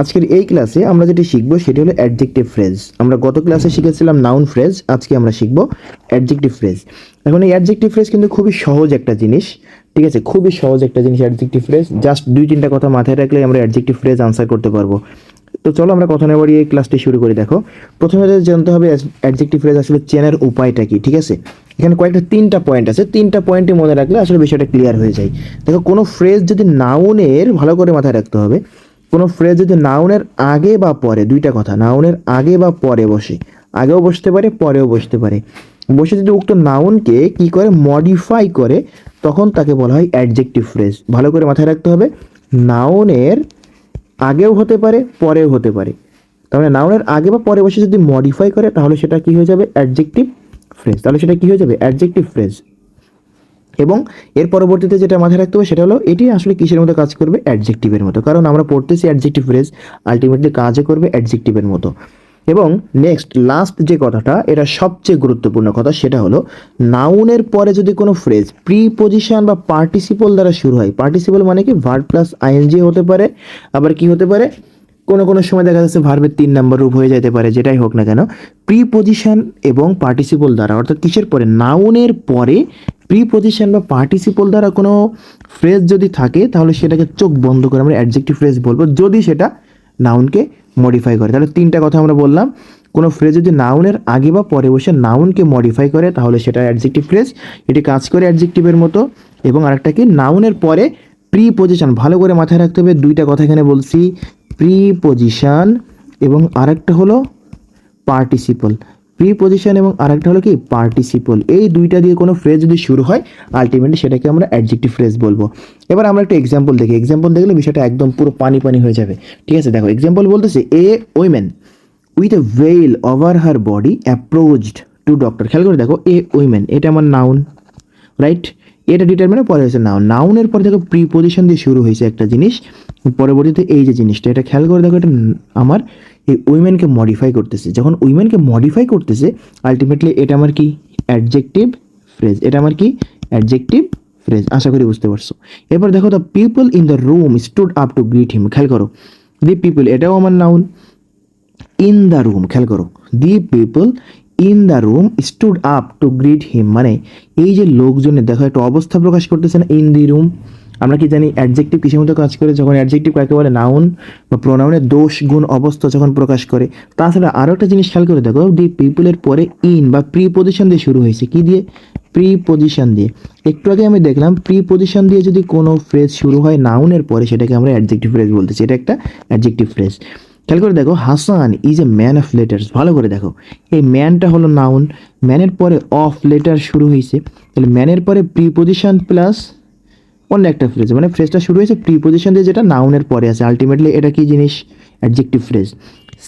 আজকের এই ক্লাসে আমরা যেটি শিখবো সেটি হলো অ্যাডজেক্টিভ ফ্রেজ। আমরা গত ক্লাসে শিখেছিলাম নাউন ফ্রেজ, আজকে আমরা শিখবো অ্যাডজেক্টিভ ফ্রেজ। এখন এই অ্যাডজেক্টিভ ফ্রেজ কিন্তু খুবই সহজ একটা জিনিস, ঠিক আছে, খুবই সহজ একটা জিনিস অ্যাডজেক্টিভ ফ্রেজ। জাস্ট দুই তিনটা কথা মাথায় রাখলে আমরা অ্যাডজেক্টিভ ফ্রেজ আনসার করতে পারবো। তো চলো আমরা কথা না বাড়িয়ে এই ক্লাসটি শুরু করি। দেখো, প্রথমে জানতে হবে অ্যাডজেক্টিভ ফ্রেজ আসলে চেনার উপায়টা কি, ঠিক আছে। এখানে কয়েকটা তিনটা পয়েন্ট আছে, তিনটা পয়েন্টে মনে রাখলে আসলে বিষয়টা ক্লিয়ার হয়ে যায়। দেখো, কোনো ফ্রেজ যদি নাউনের, ভালো করে মাথায় রাখতে হবে, কোনো ফ্রেজ যদি নাউনের আগে বা পরে, দুইটা কথা, নাউনের আগে বা পরে বসে, আগেও বসতে পারে পরেও বসতে পারে, বসে যদি উক্ত নাউনকে কি করে মডিফাই করে, তখন তাকে বলা হয় অ্যাডজেক্টিভ ফ্রেজ। ভালো করে মাথায় রাখতে হবে, নাউনের আগেও হতে পারে পরেও হতে পারে। তার মানে নাউনের আগে বা পরে বসে যদি মডিফাই করে তাহলে সেটা কি হয়ে যাবে, অ্যাডজেক্টিভ ফ্রেজ। তাহলে সেটা কি হয়ে যাবে, অ্যাডজেক্টিভ ফ্রেজ। এবং এর পরবর্তীতে যেটা মাথায় রাখতে হবে সেটা হলো এটি আসলে কিসের মতো কাজ করবে, অ্যাডজেক্টিভের মতো, কারণ আমরা পড়তেছি অ্যাডজেক্টিভ ফ্রেজ, আলটিমেটলি কাজও করবে অ্যাডজেক্টিভের মতো। এবং নেক্সট লাস্ট যে কথাটা, এটা সবচেয়ে গুরুত্বপূর্ণ কথা, সেটা হলো নাউনের পরে যদি কোনো ফ্রেজ প্রিপজিশন বা পার্টিসিপল দ্বারা শুরু হয়, পার্টিসিপল মানে কি ভার্ব প্লাস আইএনজি হতে পারে, আবার কি হতে পারে, কোনো কোনো সময় দেখা যাচ্ছে ভার্বের 3 নম্বর রূপ হয়ে যেতে পারে, যেটাই হোক না কেন, প্রিপজিশন এবং পার্টিসিপল দ্বারা, অর্থাৎ কিসের পরে, নাউনের পরে প্রিপজিশন বা পার্টিসিপল দ্বারা কোনো ফ্রেজ যদি থাকে তাহলে সেটাকে চোখ বন্ধ করে আমরা অ্যাডজেক্টিভ ফ্রেজ বলবো, যদি সেটা নাউনকে মডিফাই করে। তাহলে তিনটা কথা আমরা বললাম, কোনো ফ্রেজ যদি নাউনের আগে বা পরে বসে নাউনকে মডিফাই করে তাহলে সেটা অ্যাডজেক্টিভ ফ্রেজ, এটি কাজ করে অ্যাডজেক্টিভের মতো। এবং আরেকটা কি, নাউনের পরে প্রিপজিশন, ভালো করে মাথায় রাখতে হবে, দুইটা কথা এখানে বলছি, প্রিপজিশন এবং আরেকটা হলো পার্টিসিপল। প্রিপজিশন এবং আরেকটা হলো কি, পার্টিসিপল। এই দুইটা দিয়ে কোনো ফ্রেজ যদি শুরু হয় আলটিমেটলি সেটাকে আমরা অ্যাডজেক্টিভ ফ্রেজ বলবো। এবার আমরা একটা এক্সাম্পল দেখি, এক্সাম্পল দেখলে বিষয়টা একদম পুরো পানি পানি হয়ে যাবে, ঠিক আছে। দেখো, এক্সাম্পল বলতেছে, a women with a veil over her body approached to doctor. খেয়াল করে দেখো, এ উইমেন, এটা আমার নাউন, রাইট, এটা ডিটারমিনের পরে হয়েছে নাউন, নাউনের পরে দেখো প্রিপজিশন দিয়ে শুরু হয়েছে একটা জিনিস, পরবর্তীতে এই যে জিনিসটা, এটা খেয়াল করে দেখো, এটা আমার এই উইমেনকে মডিফাই করতেছে। যখন উইমেনকে মডিফাই করতেছে আলটিমেটলি এটা আমার কি, অ্যাডজেক্টিভ ফ্রেজ। এটা আমার কি, অ্যাডজেক্টিভ ফ্রেজ। আশা করি বুঝতে পারছো। এবার দেখো, the people in the room stood up to greet him. খেয়াল করো, দি পিপল, এটাও আমার নাউন। ইন দ্য রুম, খেয়াল করো, the people in the room stood up to greet him, মানে এই যে লোকজনের, দেখো একটা অবস্থা প্রকাশ করতেছে না, ইন দি রুম। আমরা কি জানি অ্যাডজেক্টিভ কিসের মতো কাজ করে, যখন অ্যাডজেক্টিভ কাকে বলে, নাউন বা প্রোনাউনের দোষ গুণ অবস্থা যখন প্রকাশ করে। তাছাড়া আরও একটা জিনিস খেয়াল করে দেখো, দি পিপলের পরে ইন বা প্রিপজিশন দিয়ে শুরু হয়েছে, কি দিয়ে, প্রিপজিশন দিয়ে। একটু আগে আমি দেখলাম প্রিপজিশন দিয়ে যদি কোনো ফ্রেজ শুরু হয় নাউনের পরে সেটাকে আমরা অ্যাডজেক্টিভ ফ্রেজ বলতেছি, এটা একটা অ্যাডজেক্টিভ ফ্রেজ। খেয়াল করে দেখো, Hasan is a man of letters. ভালো করে দেখো, এই ম্যানটা হলো নাউন, ম্যানের পরে অফ লেটার শুরু হয়েছে, তাহলে ম্যানের পরে প্রিপজিশন প্লাস অন্য একটা ফ্রেজ, মানে ফ্রেজটা শুরু হয়েছে প্রিপজিশন দিয়ে, যেটা নাউনের পরে আছে, আলটিমেটলি এটা কি জিনিস, অ্যাডজেক্টিভ ফ্রেজ।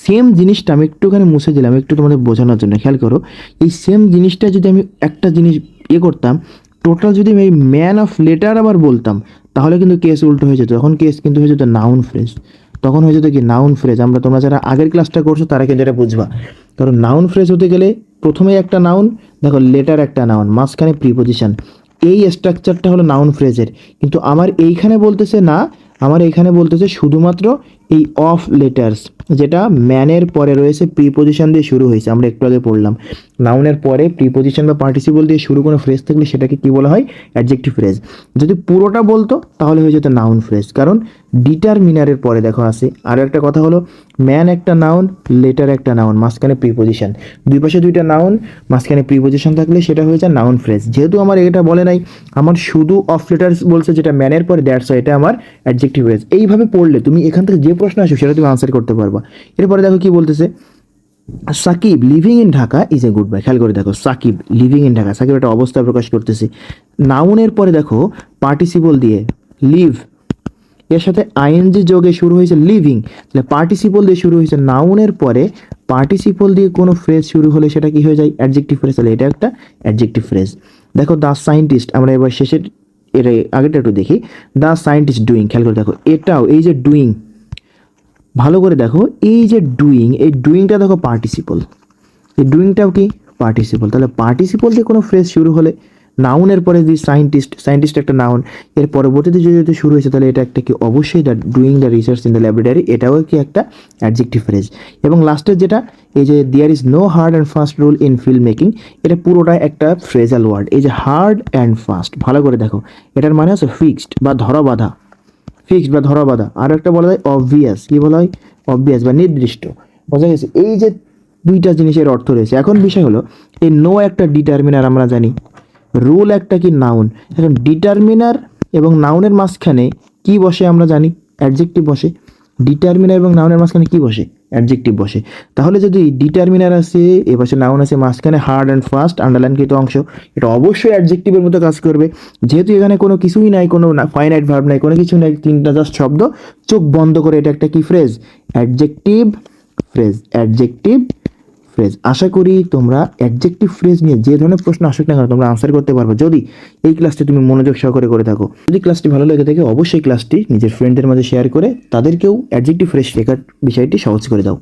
সেম জিনিসটা আমি একটুখানি মুছে দিলাম একটু তোমাদের বোঝানোর জন্য। খেয়াল করো, এই সেম জিনিসটা যদি আমি একটা জিনিস করতাম, টোটাল যদি আমি এই ম্যান অফ লেটার আবার বলতাম, তাহলে কিন্তু কেস উল্টো হয়ে যেত, তখন কেস কিন্তু হয়ে যেত নাউন ফ্রেজ, তখন হয়ে যেত কি, নাউন ফ্রেজ। তোমরা যারা আগের ক্লাসটা করছো তারা কিন্তু এটা বুঝবা, কারণ নাউন ফ্রেজ হতে গেলে প্রথমে একটা নাউন, দেখো লেটার একটা নাউন, মাঝখানে প্রিপজিশন, এই স্ট্রাকচারটা হলো নাউন ফ্রেজের। কিন্তু আমার এইখানে বলতেছে না, আমার এইখানে বলতেছে শুধুমাত্র এই অফ লেটার্স, যেটা ম্যানের পরে রয়েছে, প্রিপজিশন দিয়ে শুরু হয়েছে, আমরা একটু আগে পড়লাম। নাউনের পরে প্রিপজিশন বা পার্টিসিপল দিয়ে শুরু কোনো ফ্রেজ থাকলে সেটাকে কি বলা হয়, অ্যাডজেক্টিভ ফ্রেজ। যদি পুরোটা বলতো তাহলে হয়ে যেত নাউন ফ্রেজ, কারণ ডিটারমিনারের পরে দেখো আছে। আরও একটা কথা হলো, ম্যান একটা নাউন, লেটার একটা নাউন, মাঝখানে প্রিপজিশন, দুই পাশে দুইটা নাউন, মাঝখানে প্রিপজিশন থাকলে সেটা হয়ে যায় নাউন ফ্রেজ। যেহেতু আমার এটা বলে নাই, আমার শুধু অফ লেটার্স বলছে যেটা ম্যানের পরে, দ্যাটস এটা আমার অ্যাডজেক্টিভ ফ্রেজ। এইভাবে পড়লে তুমি এখান থেকে যে প্রশ্ন আসো সেটা তুমি আনসার করতে পারবা। এরপরে দেখো কি বলতেছে, Sakib living in Dhaka is a good boy. খেয়াল করে দেখো, সাকিব লিভিং ইন ঢাকা, সাকিব একটা অবস্থা প্রকাশ করতেছে, নাউনের পরে দেখো পার্টিসিপল দিয়ে লিভ, এর সাথে আইএনজি যোগে শুরু হয়েছে লিভিং, তাহলে পার্টিসিপল দিয়ে শুরু হয়েছে, নাউনের পরে পার্টিসিপল দিয়ে কোনো ফ্রেজ শুরু হলে সেটা কি হয়ে যায়, অ্যাডজেক্টিভ ফ্রেজ। তাহলে এটা একটা অ্যাডজেক্টিভ ফ্রেজ। দেখো, দ্য সায়েন্টিস্ট, আমরা এবার শেষের এর আগেটা একটু দেখি, দ্য সায়েন্টিস্ট ডুইং। খেয়াল করে দেখো, এটাও এই যে ডুইং, ভালো করে দেখো, এই যে ডুইং, এই ডুইংটা দেখো পার্টিসিপল, এই ডুইংটাও কি পার্টিসিপল। তাহলে পার্টিসিপল দিয়ে কোনো ফ্রেজ শুরু হলে নাউনের পরে যদি সায়েন্টিস্ট একটা নাউন, এর পরবর্তীতে যদি শুরু হয়েছে তাহলে এটা একটা কি অবশ্যই the doing the research in the laboratory, এটাও কি একটা অ্যাডজেক্টিভ ফ্রেজ। এবং লাস্টের যেটা এই যে there is no hard and fast rule in film making, এটা পুরোটাই একটা ফ্রেজাল ওয়ার্ড। এই যে হার্ড অ্যান্ড ফাস্ট, ভালো করে দেখো, এটার মানে হচ্ছে ফিক্সড বা ধরা বাঁধা, ফিক্সড বা ধরা বাঁধা। আর একটা বলা যায় অবভিয়াস, কি বলা হয়, অবভিয়াস বা নির্দিষ্ট, বোঝা গেছে। এই যে দুইটা জিনিসের অর্থ রয়েছে। এখন বিষয় হলো এই নো একটা ডিটারমিনার আমরা জানি, রুল একটা কি নাউন। এখন ডিটারমিনার এবং নাউনের মাঝখানে কি বসে আমরা জানি, অ্যাডজেক্টিভ বসে। ডিটারমিনার এবং নাউনের মাঝখানে কি বসে, অ্যাডজেক্টিভ বসে। তাহলে যদি ডিটারমিনার আছে, এ পাশে নাউন আছে, মাঝখানে হার্ড অ্যান্ড ফাস্ট আন্ডারলাইনকৃত অংশ, এটা অবশ্যই অ্যাডজেক্টিভের মতো কাজ করবে। যেহেতু এখানে কোনো কিছুই নাই, কোনো ফাইনাইট ভার্ব নাই, কোনো কিছু নাই, তিনটা জাস্ট শব্দ, চোখ বন্ধ করে, এটা একটা কি phrase, adjective phrase, adjective phrase. আশা করি তোমরা অ্যাডজেক্টিভ ফ্রেজ নিয়ে যে ধরনের প্রশ্ন আসুক না কেন তোমরা আনসার করতে পারবে, যদি এই ক্লাসটি তুমি মনোযোগ সহকারে করে থাকো। যদি ক্লাসটি ভালো লেগে থাকে অবশ্যই ক্লাসটি নিজের ফ্রেন্ডদের মাঝে শেয়ার করে তাদেরকেও অ্যাডজেক্টিভ ফ্রেজ শেখার বিষয়টি সহজ করে দাও।